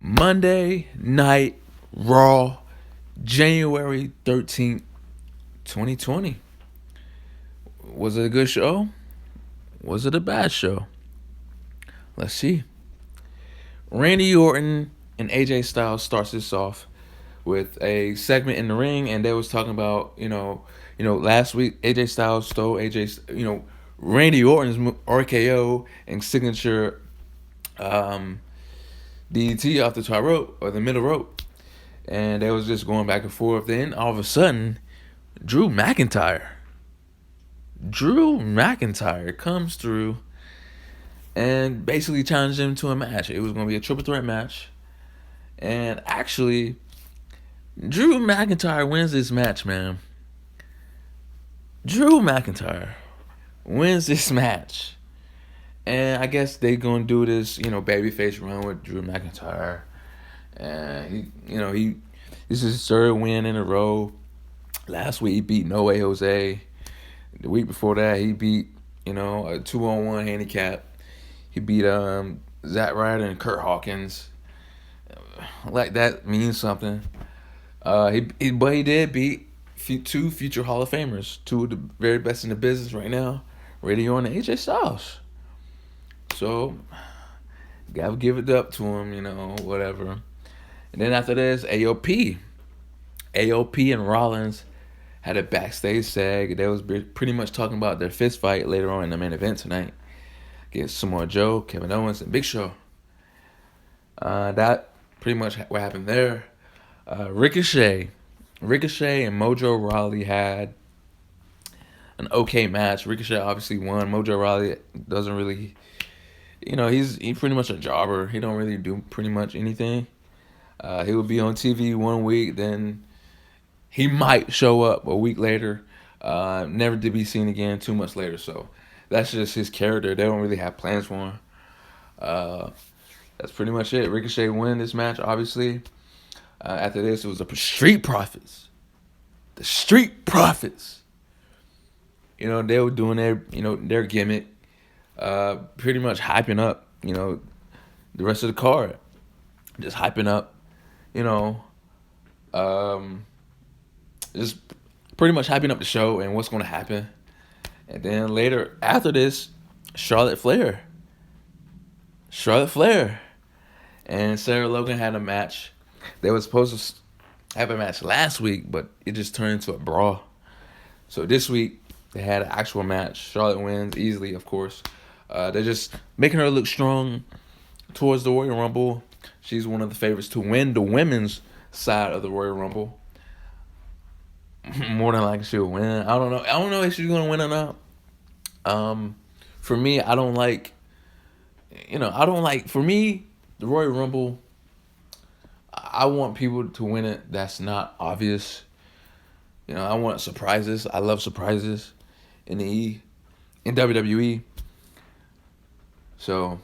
Monday Night Raw, January 13th, 2020. Was it a good show? Was it a bad show? Let's see. Randy Orton and AJ Styles starts this off with a segment in the ring, and they was talking about last week AJ Styles stole Randy Orton's RKO and signature um, DDT off the top rope or the middle rope, and they was just going back and forth. Then all of a sudden, Drew McIntyre comes through and basically challenged him to a match. It was going to be a triple threat match, and actually, Drew McIntyre wins this match, man. Drew McIntyre wins this match. And I guess they gonna do this, babyface run with Drew McIntyre. And this is his third win in a row. Last week he beat No Way Jose. The week before that he beat, a 2-on-1 handicap. He beat Zack Ryder and Kurt Hawkins. Like that means something. But he did beat two future Hall of Famers, two of the very best in the business right now, Randy Orton and AJ Styles. So, gotta give it up to him, whatever. And then after this, AOP and Rollins had a backstage seg. They was pretty much talking about their fist fight later on in the main event tonight against Samoa Joe, Kevin Owens, and Big Show. That pretty much what happened there. Ricochet and Mojo Rawley had an okay match. Ricochet obviously won. Mojo Rawley doesn't really, he's pretty much a jobber. He don't really do pretty much anything. He will be on TV one week, then he might show up a week later, never to be seen again 2 months later. So that's just his character. They don't really have plans for him. That's pretty much it. Ricochet win this match, obviously. After this, it was the Street Profits. The Street Profits. They were doing their gimmick, pretty much hyping up, the rest of the card. Just hyping up, just pretty much hyping up the show and what's going to happen. And then later, after this, Charlotte Flair and Sarah Logan had a match. They were supposed to have a match last week, but it just turned into a brawl. So this week, they had an actual match. Charlotte wins easily, of course. They're just making her look strong towards the Royal Rumble. She's one of the favorites to win the women's side of the Royal Rumble. More than likely she'll win. I don't know if she's going to win or not. For me, for me, the Royal Rumble, I want people to win it that's not obvious. I want surprises. I love surprises in WWE. So,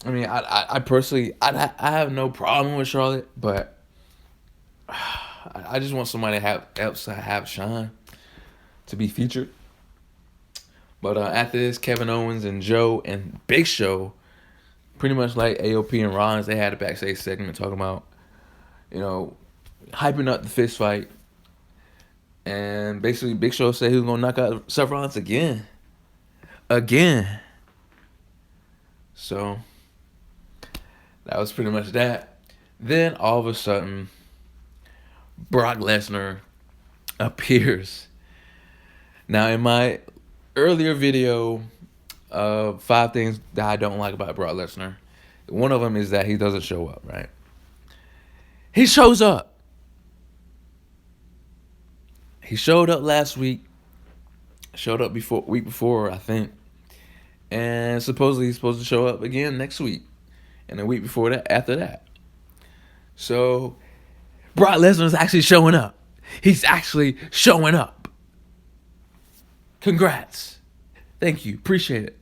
I personally, I have no problem with Charlotte, but I just want somebody else to have shine, to be featured. But after this, Kevin Owens and Joe and Big Show, pretty much like AOP and Rollins, they had a backstage segment talking about, hyping up the fist fight. And basically, Big Show said he was going to knock out Seth Rollins again. So, that was pretty much that. Then, all of a sudden, Brock Lesnar appears. Now, in my earlier video of 5 things that I don't like about Brock Lesnar, one of them is that he doesn't show up, right? He shows up. He showed up last week. Showed up week before, I think. And supposedly he's supposed to show up again next week. And the week before that, after that. So, Brock Lesnar's actually showing up. He's actually showing up. Congrats. Thank you. Appreciate it.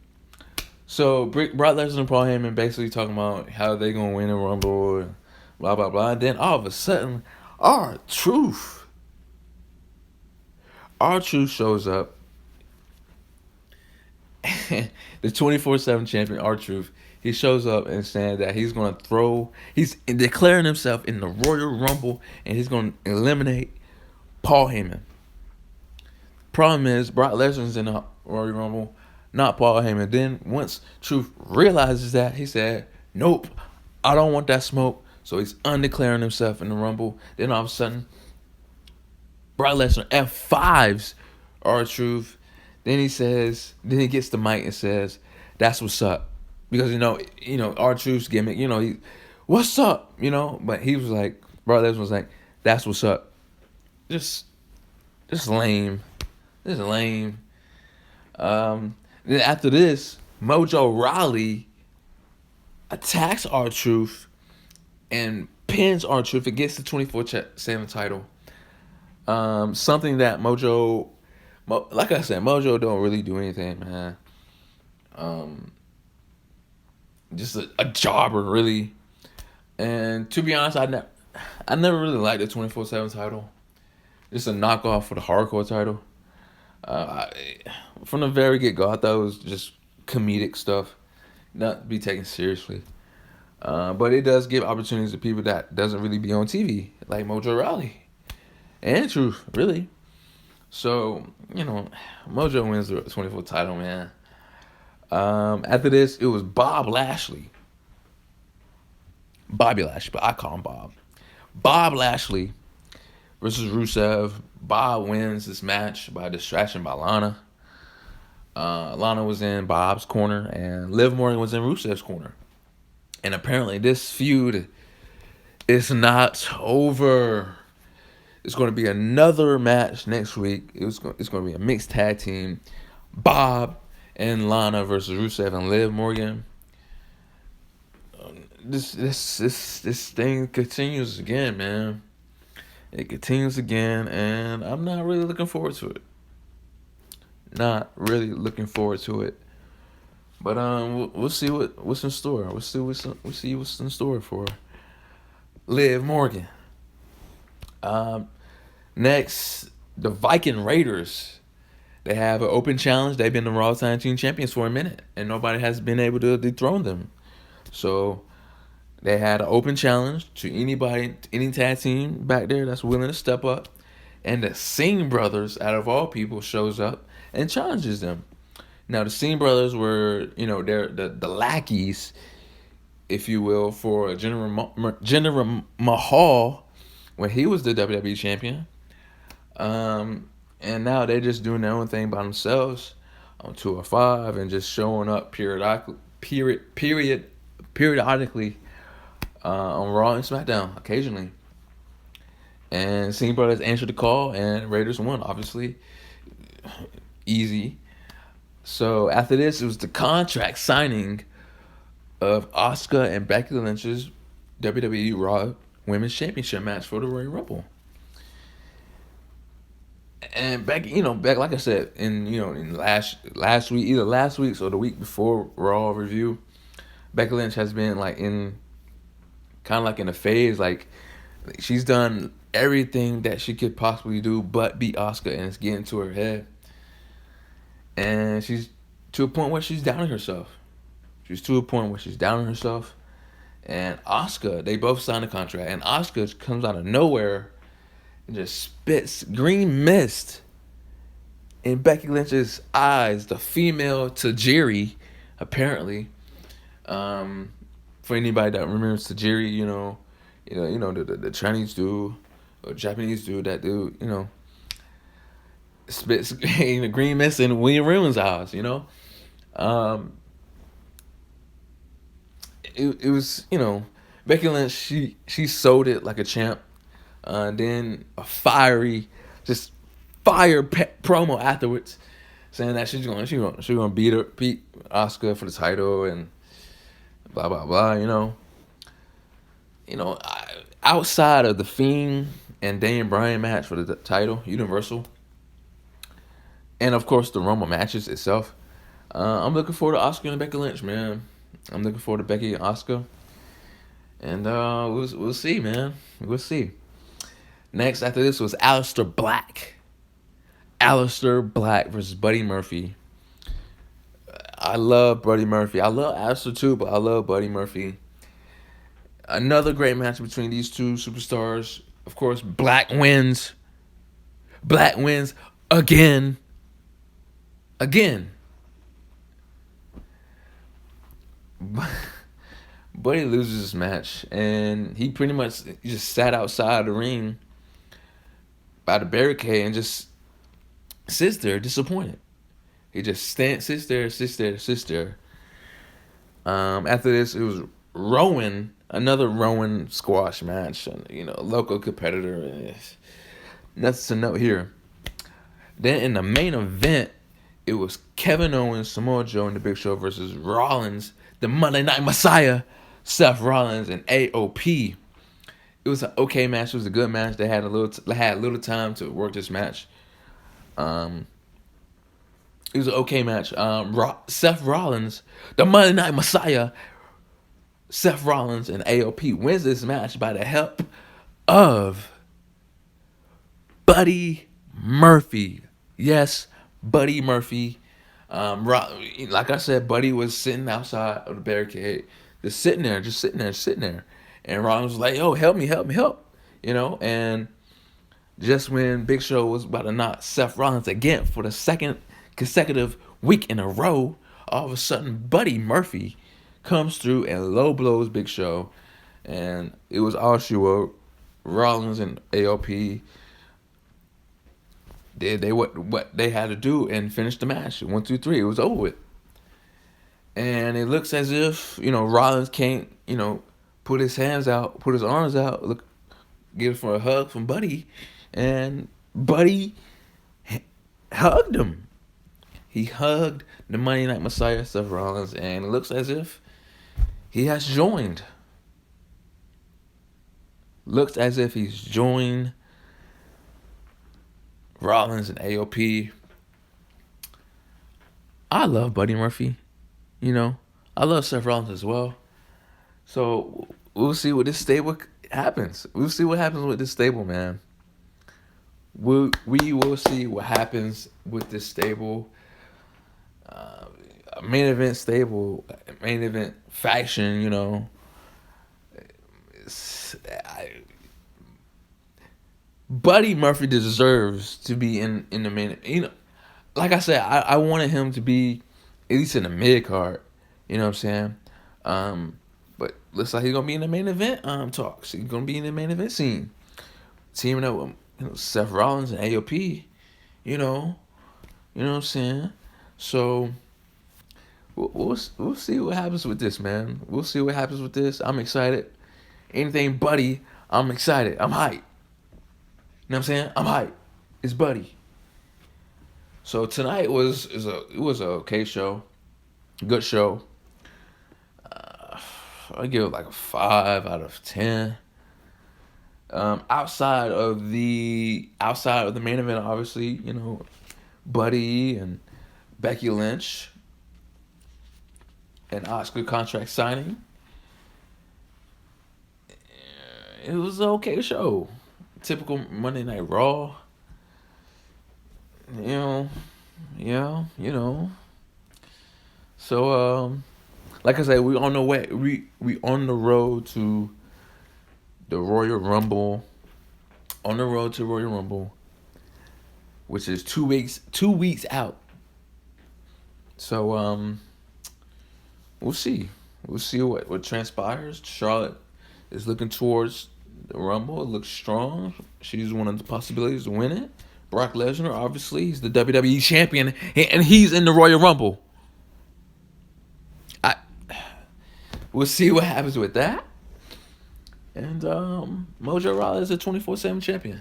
So, Brock Lesnar and Paul Heyman basically talking about how they going to win a Rumble and blah, blah, blah. And then all of a sudden, R-Truth shows up. The 24/7 champion, R-Truth. he shows up and saying that he's gonna throw. He's declaring himself in the Royal Rumble, and he's gonna eliminate Paul Heyman. Problem is, Brock Lesnar's in the Royal Rumble, not Paul Heyman. Then once Truth realizes that, he said, "Nope, I don't want that smoke." So he's undeclaring himself in the Rumble. Then all of a sudden, Brock Lesnar F5s R-Truth. Then he gets the mic and says, "That's what's up," because R-Truth's gimmick. What's up? But he was like, Brock Lesnar was like, "That's what's up." Just, just lame. This is lame. Then after this, Mojo Rawley attacks R-Truth and pins R-Truth against the 24/7 title. Something that like I said, Mojo don't really do anything, man. Just a jobber, really. And to be honest, I never really liked the 24/7 title. Just a knockoff for the hardcore title. From the very get-go, I thought it was just comedic stuff, not to be taken seriously. But it does give opportunities to people that doesn't really be on TV, like Mojo Rawley and Truth, really. So, Mojo wins the 24 title, man. After this, it was Bobby Lashley, but I call him Bob. Bob Lashley versus Rusev. Bob wins this match by distraction by Lana. Lana was in Bob's corner, and Liv Morgan was in Rusev's corner. And apparently this feud is not over. It's going to be another match next week. It's going to be a mixed tag team. Bob and Lana versus Rusev and Liv Morgan. This thing continues again, man. It continues again, and I'm not really looking forward to it. Not really looking forward to it. But we'll see what's in store. We'll see what's in store for Liv Morgan. Next, the Viking Raiders. They have an open challenge. They've been the Raw Tag Team Champions for a minute, and nobody has been able to dethrone them. So they had an open challenge to any tag team back there that's willing to step up. And the Singh brothers, out of all people, shows up and challenges them. Now, the Singh brothers were, they're the lackeys, if you will, for Jinder Mahal when he was the WWE champion. And now they're just doing their own thing by themselves on 205 and just showing up periodically on Raw and SmackDown occasionally. And Singh brothers answered the call, and Raiders won, obviously. Easy. So after this, it was the contract signing of Asuka and Becky Lynch's WWE Raw Women's Championship match for the Royal Rumble. And back like I said, in last week, either last week's or the week before Raw review, Becky Lynch has been in a phase, she's done everything that she could possibly do but beat Asuka, and it's getting to her head. And she's to a point where she's doubting herself. And Asuka, they both signed a contract, and Asuka comes out of nowhere and just spits green mist in Becky Lynch's eyes, the female Tajiri, apparently. For anybody that remembers Tajiri, the Chinese dude or Japanese dude that dude, spits green mist in William Regal's eyes, It was, Becky Lynch, she sold it like a champ. Then a fire promo afterwards, saying that she's gonna beat Asuka for the title and blah blah blah. Outside of the Fiend and Daniel Bryan match for the title, Universal, and of course the Rumble matches itself, I'm looking forward to Asuka and Becky Lynch, man. I'm looking forward to Becky and Asuka, and we'll see, man. We'll see. Next, after this, was Aleister Black. Aleister Black versus Buddy Murphy. I love Buddy Murphy. I love Aster too, but I love Buddy Murphy. Another great match between these two superstars. Of course, Black wins. Black wins again. Again. Buddy loses this match, and he pretty much just sat outside the ring by the barricade and just sits there disappointed. He just sits there. After this, it was another Rowan squash match. Local competitor. Nothing to note here. Then in the main event, it was Kevin Owens, Samoa Joe, and the Big Show versus Rollins, the Monday Night Messiah, Seth Rollins, and AOP. It was an okay match. It was a good match. They had little time to work this match. It was an okay match. Seth Rollins, the Monday Night Messiah, Seth Rollins, and AOP wins this match by the help of Buddy Murphy. Yes, Buddy Murphy. Like I said, Buddy was sitting outside of the barricade, just sitting there. And Rollins was like, "Yo, help me. And just when Big Show was about to knock Seth Rollins again for the second consecutive week in a row, all of a sudden Buddy Murphy comes through and low blows Big Show, and it was all she wrote. Rollins and AOP did what they had to do and finish the match. 1, 2, 3. It was over with. And it looks as if Rollins can't put his arms out, get it for a hug from Buddy, and Buddy hugged him. He hugged the Monday Night Messiah, Seth Rollins, and it looks as if he has joined. Looks as if he's joined Rollins and AOP. I love Buddy Murphy. I love Seth Rollins as well. So we'll see what this stable happens. We'll see what happens with this stable, man. We will see what happens with this stable. Main event stable, main event faction, Buddy Murphy deserves to be in the main. Like I said, I wanted him to be at least in the mid card. You know what I'm saying? But looks like he's gonna be in the main event talks. He's gonna be in the main event scene, teaming up with Seth Rollins and AOP. You know what I'm saying? So we'll see what happens with this, man. We'll see what happens with this. I'm excited. Anything Buddy, I'm excited. I'm hyped. You know what I'm saying? I'm hyped. It's Buddy. So tonight was a okay show, good show. I give it like a 5 out of 10. Outside of the main event, obviously, Buddy and Becky Lynch and Oscar contract signing. It was an okay show. Typical Monday Night Raw. So like I said, we on the way. We on the road to the Royal Rumble. On the road to Royal Rumble, which is 2 weeks out. So we'll see. We'll see what transpires. Charlotte is looking towards the Rumble. It looks strong. She's one of the possibilities to win it. Brock Lesnar, obviously, he's the WWE champion, and he's in the Royal Rumble. We'll see what happens with that. And Mojo Rawley is a 24/7 champion.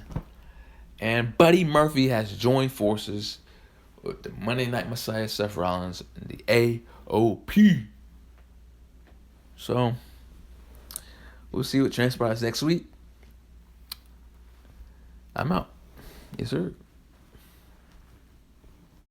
And Buddy Murphy has joined forces with the Monday Night Messiah, Seth Rollins, and the AOP. So we'll see what transpires next week. I'm out. Yes, sir.